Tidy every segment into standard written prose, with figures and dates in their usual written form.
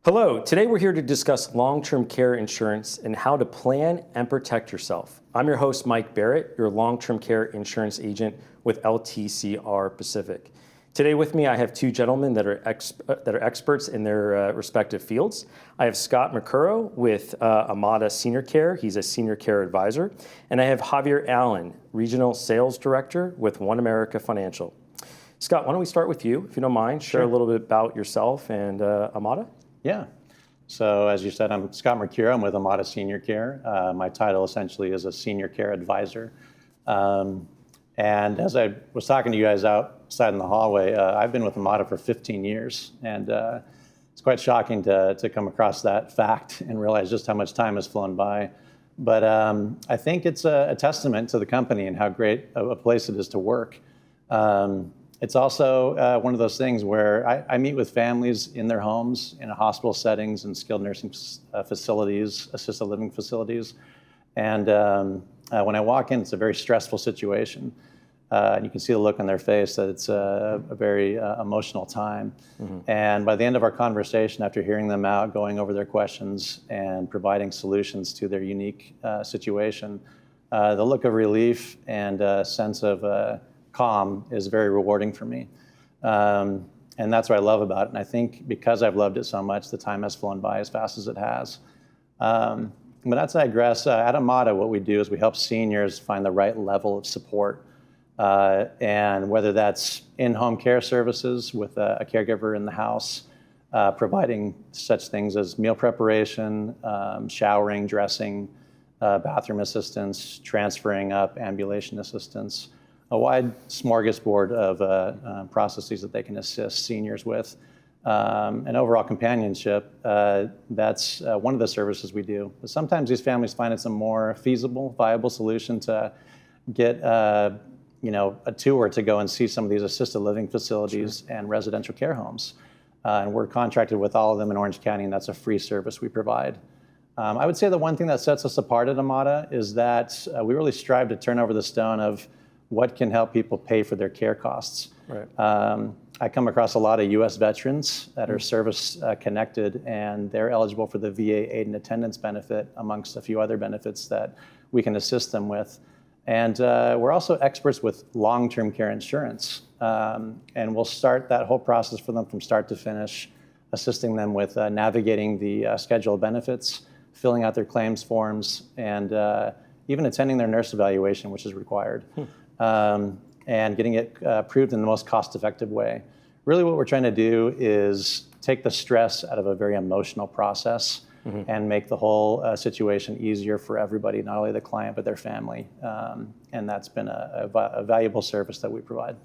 Hello, today we're here to discuss long-term care insurance and how to plan and protect yourself. I'm your host, Mike Barrett, your long-term care insurance agent with LTCR Pacific. Today with me, I have two gentlemen that are experts in their respective fields. I have Scott Mercuro with Amada Senior Care. He's a senior care advisor. And I have Javier Allen, Regional Sales Director with One America Financial. Scott, why don't we start with you, if you don't mind, share a little bit about yourself and Amada. Yeah. So as you said, I'm Scott Mercuro. I'm with Amada Senior Care. My title essentially is a senior care advisor. And as I was talking to you guys outside in the hallway, I've been with Amada for 15 years. And it's quite shocking to come across that fact and realize just how much time has flown by. But I think it's a testament to the company and how great a place it is to work. It's also one of those things where I meet with families in their homes, in hospital settings, and skilled nursing facilities, assisted living facilities. And when I walk in, it's a very stressful situation. And you can see the look on their face that it's a very emotional time. Mm-hmm. And by the end of our conversation, after hearing them out, going over their questions and providing solutions to their unique situation, the look of relief and sense of calm is very rewarding for me. And that's what I love about it. And I think because I've loved it so much, the time has flown by as fast as it has. But that's I digress. At Amada, what we do is we help seniors find the right level of support. And whether that's in-home care services with a caregiver in the house, providing such things as meal preparation, showering, dressing, bathroom assistance, transferring up, ambulation assistance, a wide smorgasbord of processes that they can assist seniors with. And overall companionship, that's one of the services we do. But sometimes these families find it's a more feasible, viable solution to get a tour to go and see some of these assisted living facilities and residential care homes. And we're contracted with all of them in Orange County, and that's a free service we provide. I would say the one thing that sets us apart at Amada is that we really strive to turn over the stone of what can help people pay for their care costs. Right. I come across a lot of U.S. veterans that are service connected, and they're eligible for the VA aid and attendance benefit, amongst a few other benefits that we can assist them with. And we're also experts with long-term care insurance. And we'll start that whole process for them from start to finish, assisting them with navigating the schedule of benefits, filling out their claims forms, and even attending their nurse evaluation, which is required. And getting it approved in the most cost-effective way. Really what we're trying to do is take the stress out of a very emotional process and make the whole situation easier for everybody, not only the client, but their family. And that's been a valuable service that we provide.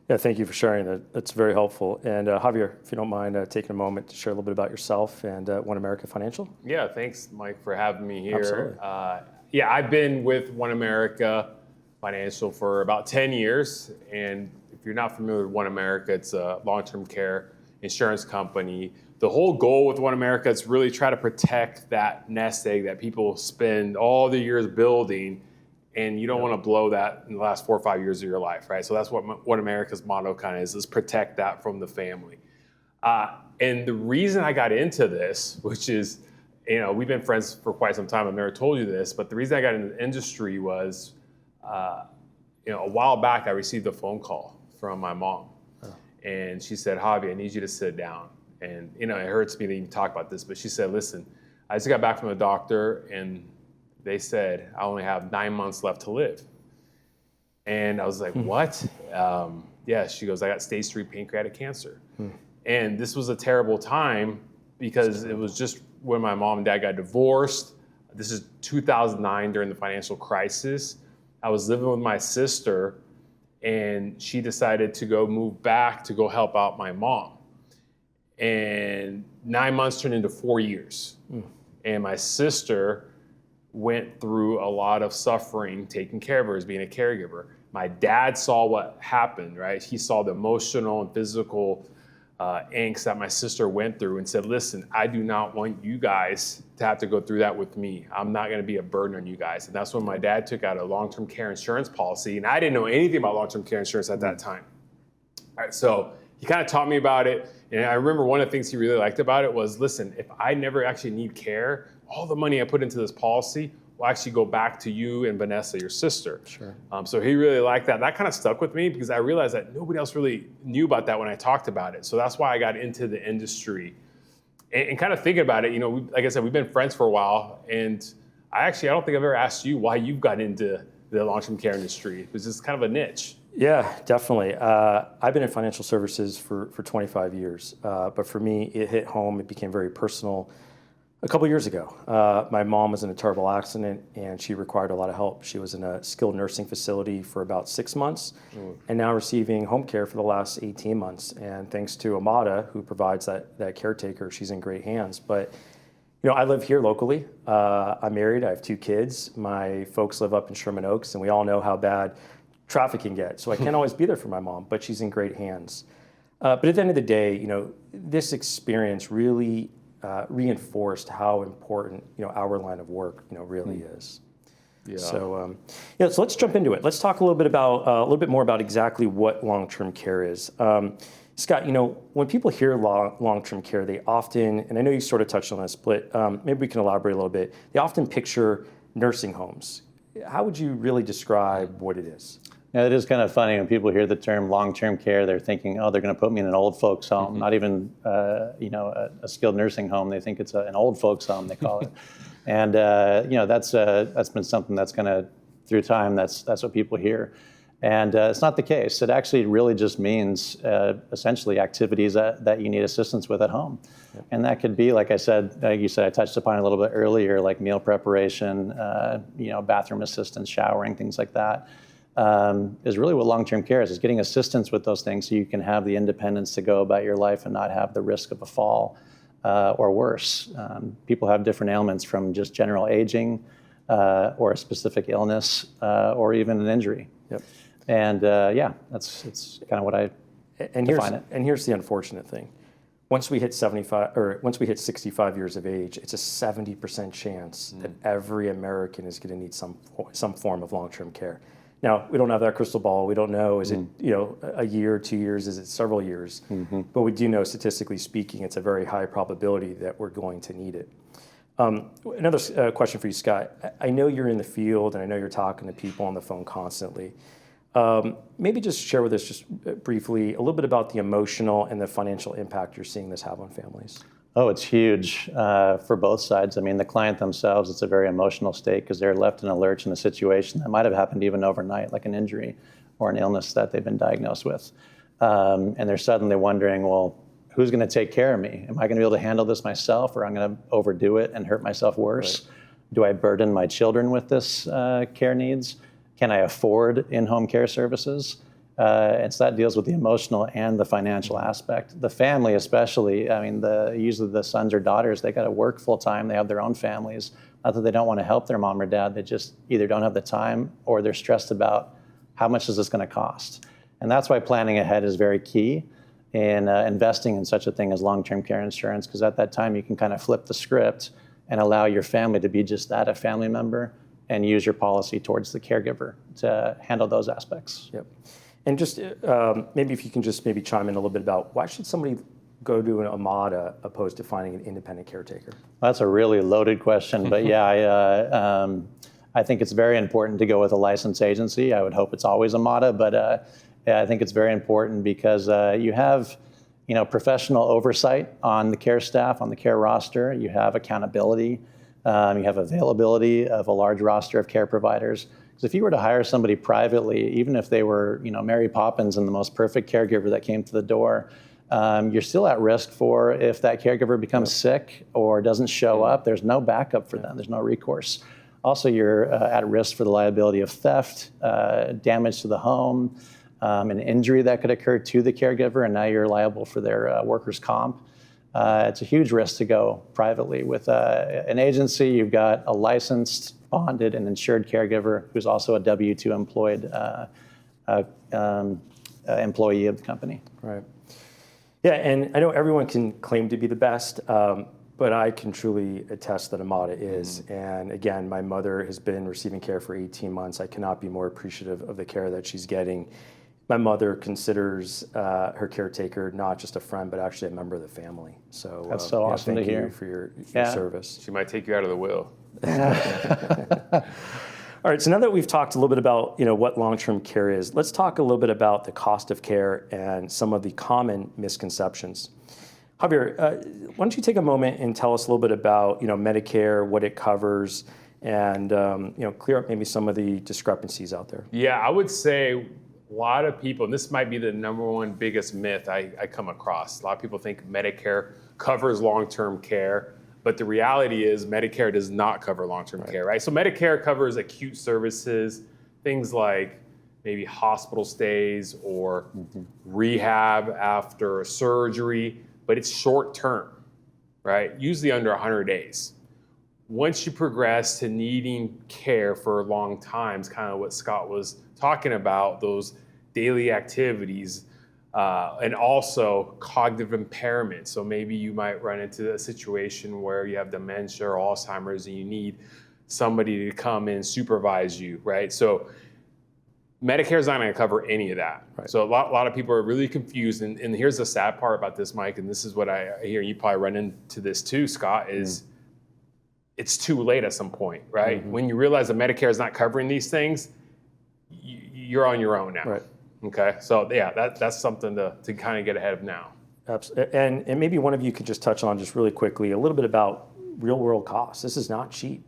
Yeah, thank you for sharing that. That's very helpful. And Javier, if you don't mind taking a moment to share a little bit about yourself and One America Financial. Yeah, thanks, Mike, for having me here. Absolutely. I've been with One America Financial for about 10 years. And if you're not familiar with One America, it's a long-term care insurance company. The whole goal with One America is really try to protect that nest egg that people spend all the years building, and you don't want to blow that in the last 4 or 5 years of your life, right? So that's what One America's motto kind of is protect that from the family. And the reason I got into this, which is, we've been friends for quite some time. I've never told you this, but the reason I got into the industry was, a while back, I received a phone call from my mom. And she said, Javi, I need you to sit down. And, it hurts me to even talk about this, but she said, listen, I just got back from the doctor and they said, I only have 9 months left to live. And I was like, what? Yeah, she goes, I got stage 3 pancreatic cancer. And this was a terrible time because it was just when my mom and dad got divorced. This is 2009 during the financial crisis. I was living with my sister, and she decided to go move back to go help out my mom. And 9 months turned into 4 years. And my sister went through a lot of suffering taking care of her as being a caregiver. My dad saw what happened, right? He saw the emotional and physical angst that my sister went through and said, listen, I do not want you guys to have to go through that with me. I'm not going to be a burden on you guys. And that's when my dad took out a long-term care insurance policy. And I didn't know anything about long-term care insurance at that time. All right, so he kind of taught me about it. And I remember one of the things he really liked about it was, listen, if I never actually need care, all the money I put into this policy will actually go back to you and Vanessa, your sister. Sure. So he really liked that. That kind of stuck with me because I realized that nobody else really knew about that when I talked about it. So that's why I got into the industry. And kind of thinking about it, like I said, we've been friends for a while. And I don't think I've ever asked you why you've got into the long-term care industry. It was just kind of a niche. Yeah, definitely. I've been in financial services for 25 years, but for me, it hit home. It became very personal a couple years ago. My mom was in a terrible accident, and she required a lot of help. She was in a skilled nursing facility for about 6 months, and now receiving home care for the last 18 months. And thanks to Amada, who provides that caretaker, she's in great hands. But I live here locally. I'm married. I have 2 kids. My folks live up in Sherman Oaks, and we all know how bad traffic can get. So I can't always be there for my mom, but she's in great hands. But at the end of the day, this experience really reinforced how important, our line of work, really is. Yeah. So, so let's jump into it. Let's talk a little bit more about exactly what long-term care is. Scott, when people hear long-term care, they often, and I know you sort of touched on this, but maybe we can elaborate a little bit. They often picture nursing homes. How would you really describe what it is? Yeah, it is kind of funny when people hear the term long-term care, they're thinking, oh, they're going to put me in an old folks home, not even, a skilled nursing home. They think it's an old folks home, they call it. And, that's been something that's kind of, through time, that's what people hear. And it's not the case. It actually really just means, essentially, activities that you need assistance with at home. Yep. And that could be, like I said, I touched upon it a little bit earlier, like meal preparation, bathroom assistance, showering, things like that. Is really what long-term care is getting assistance with those things so you can have the independence to go about your life and not have the risk of a fall or worse. People have different ailments, from just general aging or a specific illness or even an injury. Yep. And it's kind of what I define it. And here's the unfortunate thing. Once we hit 65 years of age, it's a 70% chance that every American is going to need some form of long-term care. Now, we don't have that crystal ball. We don't know, is it a year, 2 years, is it several years? Mm-hmm. But we do know, statistically speaking, it's a very high probability that we're going to need it. Another question for you, Scott. I know you're in the field, and I know you're talking to people on the phone constantly. Maybe just share with us, just briefly, a little bit about the emotional and the financial impact you're seeing this have on families. Oh, it's huge for both sides. I mean, the client themselves, it's a very emotional state because they're left in a lurch in a situation that might have happened even overnight, like an injury or an illness that they've been diagnosed with. And they're suddenly wondering, well, who's going to take care of me? Am I going to be able to handle this myself, or I'm going to overdo it and hurt myself worse? Right. Do I burden my children with this care needs? Can I afford in-home care services? And so that deals with the emotional and the financial aspect. The family especially, I mean, usually the sons or daughters, they got to work full time. They have their own families. Not that they don't want to help their mom or dad. They just either don't have the time or they're stressed about how much is this going to cost. And that's why planning ahead is very key in investing in such a thing as long-term care insurance, because at that time you can kind of flip the script and allow your family to be just that, a family member, and use your policy towards the caregiver to handle those aspects. Yep. And just maybe if you can just maybe chime in a little bit about why should somebody go to an Amada opposed to finding an independent caretaker? Well, that's a really loaded question, but yeah, I think it's very important to go with a licensed agency. I would hope it's always Amada, but I think it's very important because you have, professional oversight on the care staff, on the care roster. You have accountability. You have availability of a large roster of care providers. Because if you were to hire somebody privately, even if they were, Mary Poppins and the most perfect caregiver that came to the door, you're still at risk for if that caregiver becomes sick or doesn't show up, there's no backup for them. There's no recourse. Also, you're at risk for the liability of theft, damage to the home, an injury that could occur to the caregiver, and now you're liable for their workers' comp. It's a huge risk to go privately. With an agency, you've got a licensed, bonded, and insured caregiver who's also a W-2 employed employee of the company. Right. Yeah, and I know everyone can claim to be the best, but I can truly attest that Amada is. Mm-hmm. And again, my mother has been receiving care for 18 months. I cannot be more appreciative of the care that she's getting. My mother considers her caretaker not just a friend, but actually a member of the family. So That's so awesome to thank hear. you for your Yeah. service. She might take you out of the will. All right, so now that we've talked a little bit about what long-term care is, let's talk a little bit about the cost of care and some of the common misconceptions. Javier, why don't you take a moment and tell us a little bit about Medicare, what it covers, and clear up maybe some of the discrepancies out there. Yeah, I would say a lot of people, and this might be the number one biggest myth I come across. A lot of people think Medicare covers long-term care, but the reality is Medicare does not cover long-term care, right? So Medicare covers acute services, things like maybe hospital stays or rehab after surgery, but it's short-term, right? Usually under 100 days. Once you progress to needing care for long times, kind of what Scott was talking about, those daily activities, and also cognitive impairment. So maybe you might run into a situation where you have dementia or Alzheimer's and you need somebody to come and supervise you, right? So Medicare is not going to cover any of that. Right. So a lot of people are really confused. And here's the sad part about this, Mike, and this is what I hear, you probably run into this too, Scott, is it's too late at some point, right? When you realize that Medicare is not covering these things, you're on your own now. Right. Okay, so yeah, that's something to kind of get ahead of now. Absolutely. And maybe one of you could just touch on just really quickly a little bit about real world costs. This is not cheap.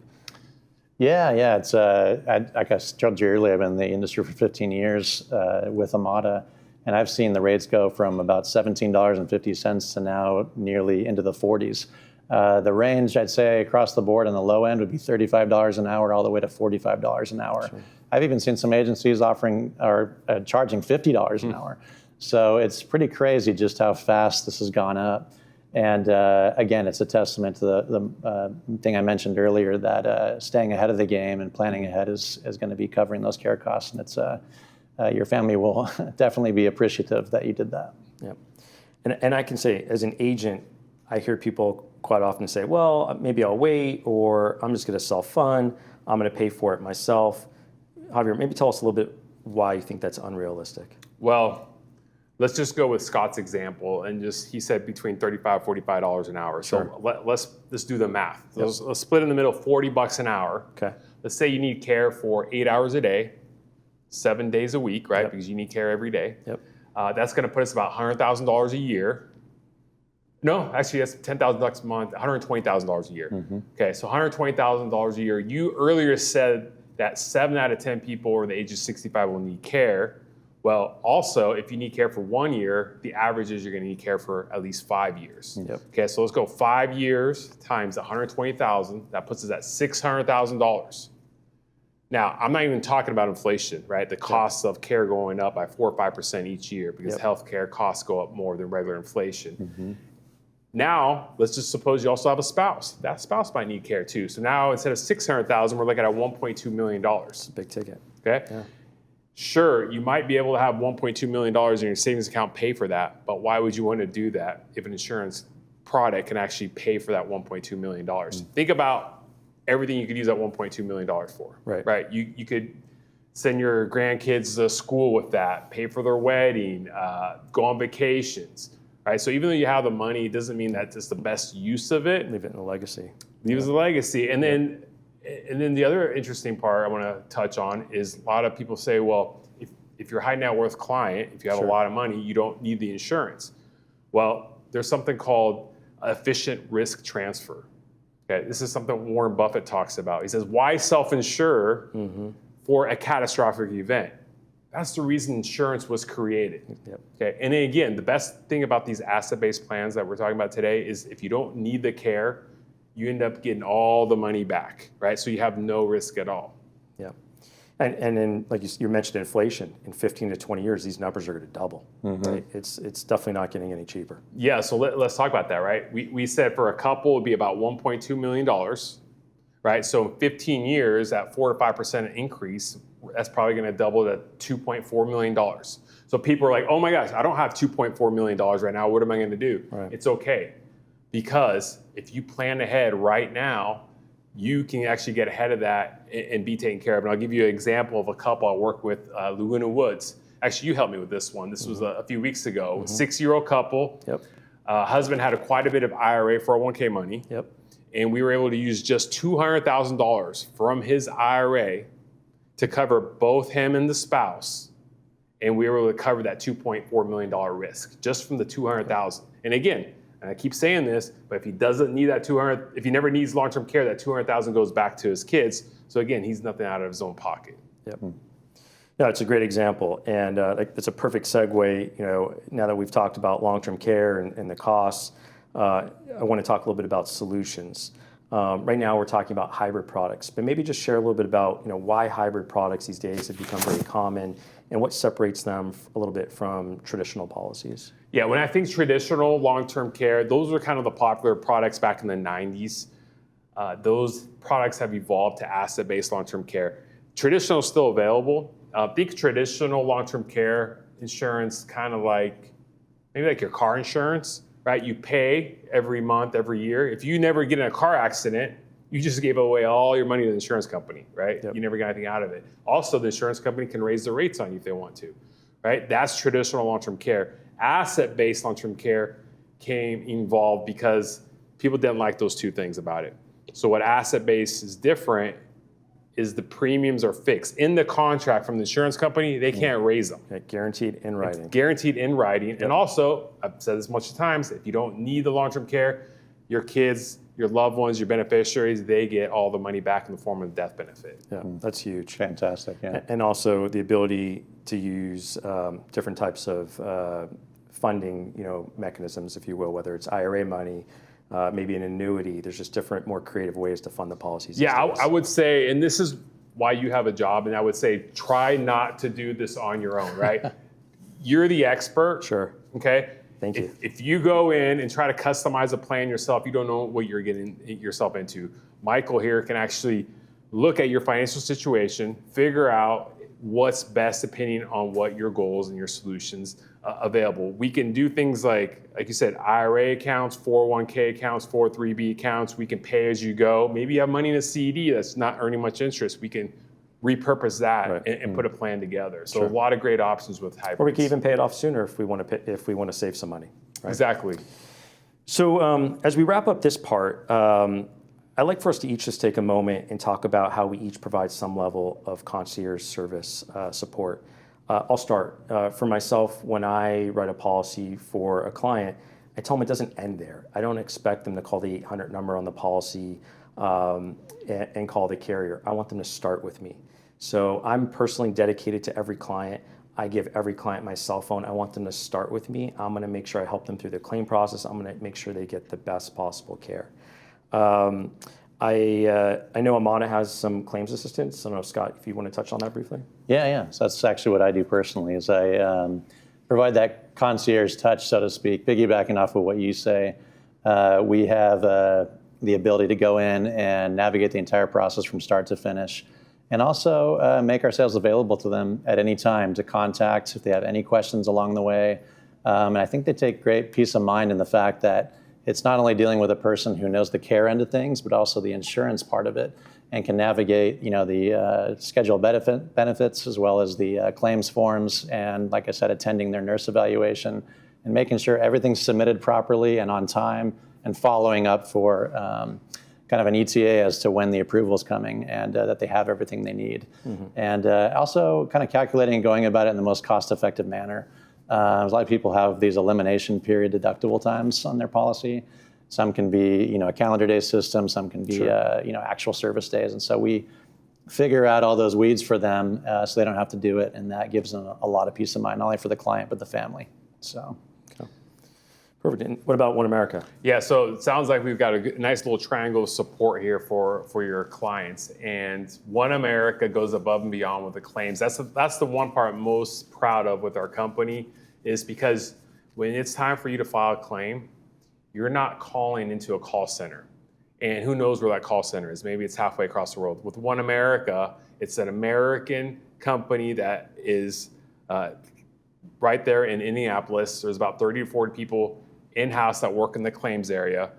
Yeah. It's like I told you earlier, I've been in the industry for 15 years with Amada, and I've seen the rates go from about $17.50 to now nearly into the 40s. The range, I'd say, across the board on the low end would be $35 an hour all the way to $45 an hour. Sure. I've even seen some agencies offering or charging $50 an hour. So it's pretty crazy just how fast this has gone up. And again, it's a testament to the thing I mentioned earlier, that staying ahead of the game and planning ahead is going to be covering those care costs. And it's your family will definitely be appreciative that you did that. Yeah. And I can say, as an agent, I hear people quite often say, well, maybe I'll wait, or I'm just going to self-fund. I'm going to pay for it myself. Javier, maybe tell us a little bit why you think that's unrealistic. Well, let's just go with Scott's example, and he said between $35, $45 an hour. Sure. So let's do the math. Yep. Let's split in the middle, $40 an hour. Okay. Let's say you need care for 8 hours a day, 7 days a week, right? Yep. Because you need care every day. Yep. That's going to put us about $100,000 a year. No, actually, that's $10,000 a month, $120,000 a year. Okay, so $120,000 a year. You earlier said that 7 out of 10 people over the age of 65 will need care. Well, also, if you need care for 1 year, the average is you're going to need care for at least 5 years. Yep. Okay, so let's go 5 years times 120,000. That puts us at $600,000. Now, I'm not even talking about inflation, right? The costs of care going up by 4 or 5% each year because healthcare costs go up more than regular inflation. Now, let's just suppose you also have a spouse. That spouse might need care too. So now instead of $600,000, we're looking at $1.2 million. Big ticket. Okay? Yeah. Sure, you might be able to have $1.2 million in your savings account pay for that, but why would you want to do that if an insurance product can actually pay for that $1.2 million? Think about everything you could use that $1.2 million for. Right? You could send your grandkids to school with that, pay for their wedding, go on vacations. Right? So even though you have the money, it doesn't mean that's just the best use of it. Leave it in a legacy. Leave it as a legacy. And then the other interesting part I want to touch on is a lot of people say, well, if you're a high net worth client, if you have a lot of money, you don't need the insurance. Well, there's something called efficient risk transfer. Okay, this is something Warren Buffett talks about. He says, why self-insure for a catastrophic event? That's the reason insurance was created. Okay, and then again, the best thing about these asset-based plans that we're talking about today is if you don't need the care, you end up getting all the money back, right? So you have no risk at all. Yeah, and then like you mentioned inflation, in 15 to 20 years, these numbers are going to double. Right? It's definitely not getting any cheaper. Yeah, so let's talk about that, right? We said for a couple, it'd be about $1.2 million, right? So in 15 years, that 4 to 5% increase, that's probably going to double to $2.4 million. So people are like, oh my gosh, I don't have $2.4 million right now. What am I going to do? Right. It's okay. Because if you plan ahead right now, you can actually get ahead of that and be taken care of. And I'll give you an example of a couple I work with, Laguna Woods. actually you helped me with this one. This was a few weeks ago. 6-year-old couple. Yep. Husband had quite a bit of IRA 401k money. Yep. And we were able to use just $200,000 from his IRA to cover both him and the spouse. And we were able to cover that $2.4 million risk just from the $200,000. And again, and I keep saying this, but if he doesn't need that if he never needs long-term care, that $200,000 goes back to his kids. So again, he's nothing out of his own pocket. Yep. No, it's a great example, and it's a perfect segue. Now that we've talked about long-term care and the costs, I want to talk a little bit about solutions. Right now, we're talking about hybrid products, but maybe just share a little bit about why hybrid products these days have become very common, and what separates them a little bit from traditional policies. Yeah, when I think traditional long-term care, those were kind of the popular products back in the 90s. Those products have evolved to asset-based long-term care. Traditional is still available. Think traditional long-term care insurance, kind of maybe like your car insurance, right? You pay every month, every year. If you never get in a car accident, you just gave away all your money to the insurance company, right? Yep. You never got anything out of it. Also, the insurance company can raise the rates on you if they want to, right? That's traditional long-term care. Asset-based long-term care came involved because people didn't like those two things about it. So what asset-based is different is the premiums are fixed in the contract from the insurance company. They can't raise them. Okay, guaranteed in writing. It's guaranteed in writing. Yep. And also, I've said this much times, if you don't need the long-term care, your kids, your loved ones, your beneficiaries, they get all the money back in the form of death benefit. Yeah, that's huge. Fantastic, yeah. And also the ability to use different types of funding, mechanisms, if you will, whether it's IRA money, maybe an annuity. There's just different, more creative ways to fund the policies. Yeah, I would say, and this is why you have a job, and I would say try not to do this on your own, right? You're the expert. Sure. Okay? Thank you. If you go in and try to customize a plan yourself, you don't know what you're getting yourself into. Michael here can actually look at your financial situation, figure out what's best depending on what your goals and your solutions available. We can do things like you said, IRA accounts, 401k accounts, 403b accounts. We can pay as you go. Maybe you have money in a CD that's not earning much interest. We can repurpose that Right. and put a plan together. So Sure. a lot of great options with hybrids. Or we can even pay it off sooner if we want to save some money. Right? Exactly. So as we wrap up this part, I'd like for us to each just take a moment and talk about how we each provide some level of concierge service support. I'll start. For myself, when I write a policy for a client, I tell them it doesn't end there. I don't expect them to call the 800 number on the policy and call the carrier. I want them to start with me. So I'm personally dedicated to every client. I give every client my cell phone. I want them to start with me. I'm going to make sure I help them through the claim process. I'm going to make sure they get the best possible care. I know Amana has some claims assistance. I don't know, Scott, if you want to touch on that briefly. Yeah. So that's actually what I do personally is I provide that concierge touch, so to speak, piggybacking off of what you say. We have the ability to go in and navigate the entire process from start to finish, and also make ourselves available to them at any time to contact if they have any questions along the way. And I think they take great peace of mind in the fact that it's not only dealing with a person who knows the care end of things, but also the insurance part of it, and can navigate, the scheduled benefits as well as the claims forms, and like I said, attending their nurse evaluation and making sure everything's submitted properly and on time, and following up for kind of an ETA as to when the approval is coming, and that they have everything they need. Mm-hmm. And also kind of calculating and going about it in the most cost-effective manner. A lot of people have these elimination period deductible times on their policy. Some can be, a calendar day system. Some can be, Sure. Actual service days. And so we figure out all those weeds for them so they don't have to do it. And that gives them a lot of peace of mind, not only for the client, but the family. So. Okay. Perfect. And what about One America? Yeah, so it sounds like we've got a nice little triangle of support here for your clients. And One America goes above and beyond with the claims. That's the one part I'm most proud of with our company, is because when it's time for you to file a claim, you're not calling into a call center. And who knows where that call center is? Maybe it's halfway across the world. With One America, it's an American company that is right there in Indianapolis. There's about 30 to 40 people in-house that work in the claims area.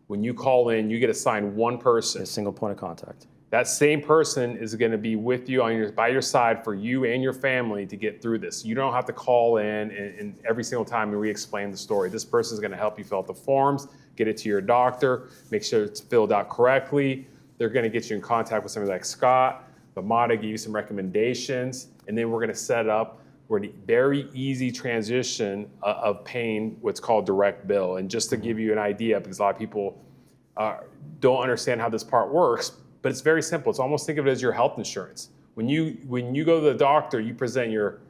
When you call in, you get assigned one person. A single point of contact. that same person is going to be with you by your side for you and your family to get through this. You don't have to call in and every single time and re-explain the story. This person is going to help you fill out the forms, get it to your doctor, make sure it's filled out correctly. They're going to get you in contact with somebody like Scott, Bamada, give you some recommendations, and then we're going to set up a very easy transition of paying what's called direct bill. And just to give you an idea, because a lot of people don't understand how this part works, but it's very simple. It's almost think of it as your health insurance. When you go to the doctor, you present your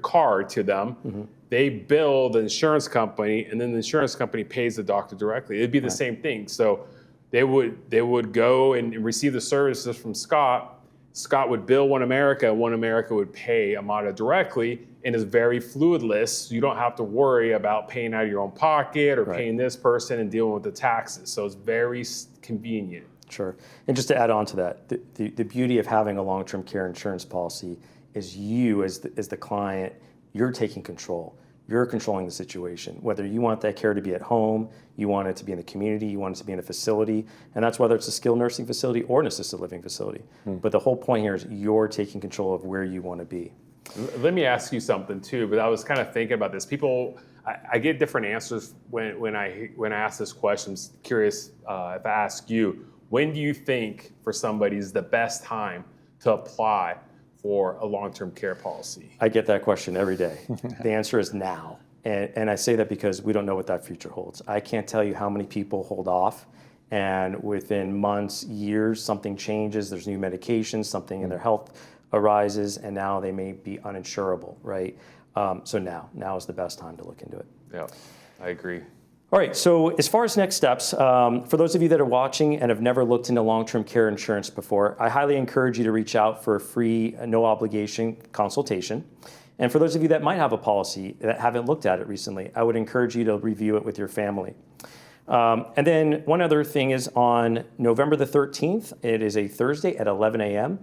card to them. Mm-hmm. They bill the insurance company, and then the insurance company pays the doctor directly. It'd be the same thing. So they would go and receive the services from Scott. Scott would bill One America, and One America would pay Amada directly, and it's very fluidless. So you don't have to worry about paying out of your own pocket or paying this person and dealing with the taxes. So it's very convenient. Sure. And just to add on to that, the beauty of having a long-term care insurance policy is you as the client, you're taking control. You're controlling the situation. Whether you want that care to be at home, you want it to be in the community, you want it to be in a facility, and that's whether it's a skilled nursing facility or an assisted living facility. But the whole point here is you're taking control of where you want to be. Let me ask you something too, but I was kind of thinking about this. People, I get different answers when I ask this question. I'm curious if I ask you, when do you think for somebody is the best time to apply for a long-term care policy? I get that question every day. The answer is now. And I say that because we don't know what that future holds. I can't tell you how many people hold off, and within months, years, something changes, there's new medications, something in their health arises, and now they may be uninsurable, right? So now is the best time to look into it. Yeah, I agree. All right, so as far as next steps, for those of you that are watching and have never looked into long-term care insurance before, I highly encourage you to reach out for a free, no obligation consultation. And for those of you that might have a policy that haven't looked at it recently, I would encourage you to review it with your family. And then one other thing is on November the 13th, it is a Thursday at 11 a.m.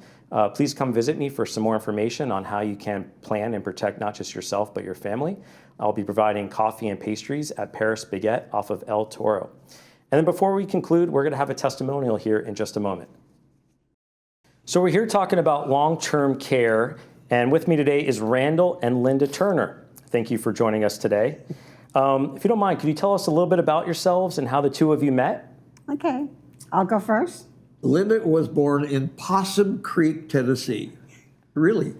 Please come visit me for some more information on how you can plan and protect not just yourself, but your family. I'll be providing coffee and pastries at Paris Baguette off of El Toro. And then before we conclude, we're going to have a testimonial here in just a moment. So we're here talking about long-term care, and with me today is Randall and Linda Turner. Thank you for joining us today. If you don't mind, could you tell us a little bit about yourselves and how the two of you met? Okay, I'll go first. Linda was born in Possum Creek, Tennessee. Really.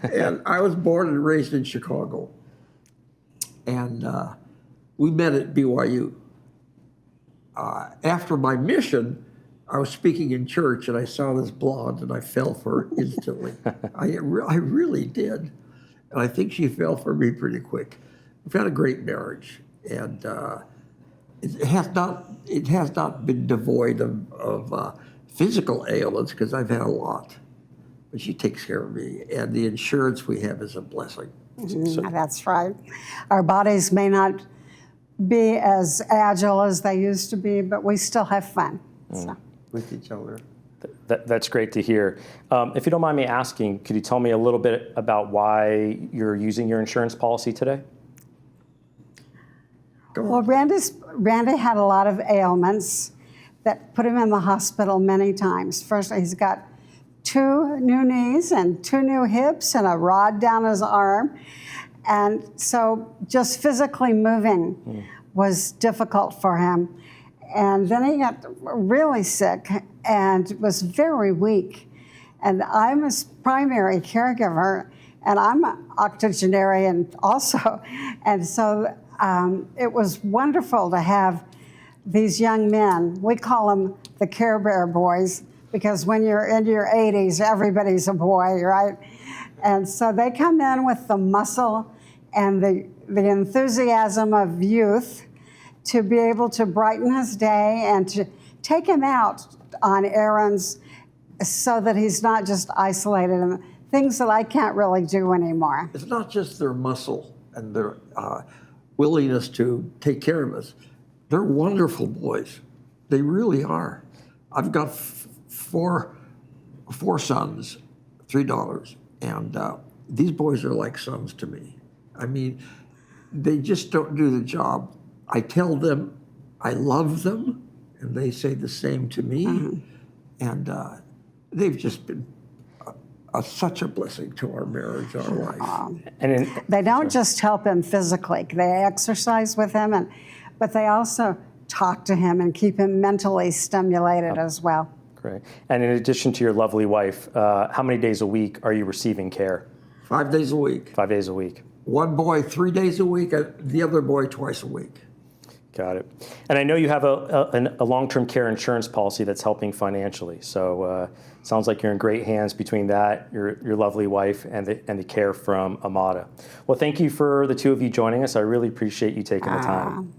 And I was born and raised in Chicago. And we met at BYU. After my mission, I was speaking in church and I saw this blonde and I fell for her instantly. I really did. And I think she fell for me pretty quick. We've had a great marriage, and it has not been devoid of physical ailments, because I've had a lot. But she takes care of me, and the insurance we have is a blessing. That's right. Our bodies may not be as agile as they used to be, but we still have fun. So. With each other. That's great to hear. If you don't mind me asking, could you tell me a little bit about why you're using your insurance policy today? Well, Randy had a lot of ailments that put him in the hospital many times. First, he's got 2 new knees and 2 new hips and a rod down his arm. And so just physically moving was difficult for him. And then he got really sick and was very weak. And I'm his primary caregiver, and I'm an octogenarian also. And so it was wonderful to have these young men. We call them the Care Bear boys, because when you're in your 80s, everybody's a boy, right? And so they come in with the muscle and the enthusiasm of youth to be able to brighten his day and to take him out on errands so that he's not just isolated and things that I can't really do anymore. It's not just their muscle and their willingness to take care of us. They're wonderful boys. They really are. I've got four sons, 3 daughters, and these boys are like sons to me. I mean, they just don't do the job. I tell them I love them, and they say the same to me. And they've just been such a blessing to our marriage, our life. And They don't just help him physically. They exercise with him, but they also talk to him and keep him mentally stimulated as well. great. And in addition to your lovely wife, how many days a week are you receiving care? 5 days a week. 5 days a week. One boy 3 days a week, the other boy twice a week. Got it. And I know you have a long-term care insurance policy that's helping financially. So sounds like you're in great hands between that, your lovely wife, and the care from Amada. Well, thank you for the two of you joining us. I really appreciate you taking the time.